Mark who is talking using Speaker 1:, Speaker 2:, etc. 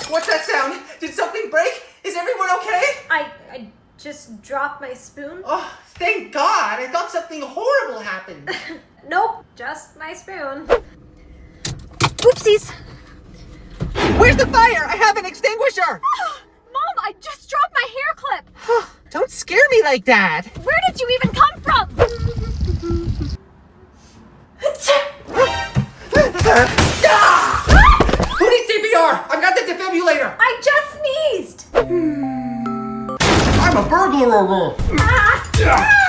Speaker 1: What's that sound? Did something break? Is everyone okay?
Speaker 2: I just dropped my spoon.
Speaker 1: Oh, thank God. I thought something horrible happened.
Speaker 2: Nope, just my spoon. Oopsies.
Speaker 1: Where's the fire? I have an extinguisher.
Speaker 2: Mom, I just dropped my hair clip.
Speaker 1: Don't scare me like that.
Speaker 2: Where did you even come from?
Speaker 1: Who needs CPR? I've got the defibrillator.
Speaker 2: I just sneezed.
Speaker 1: I'm a burglar.
Speaker 2: Ah!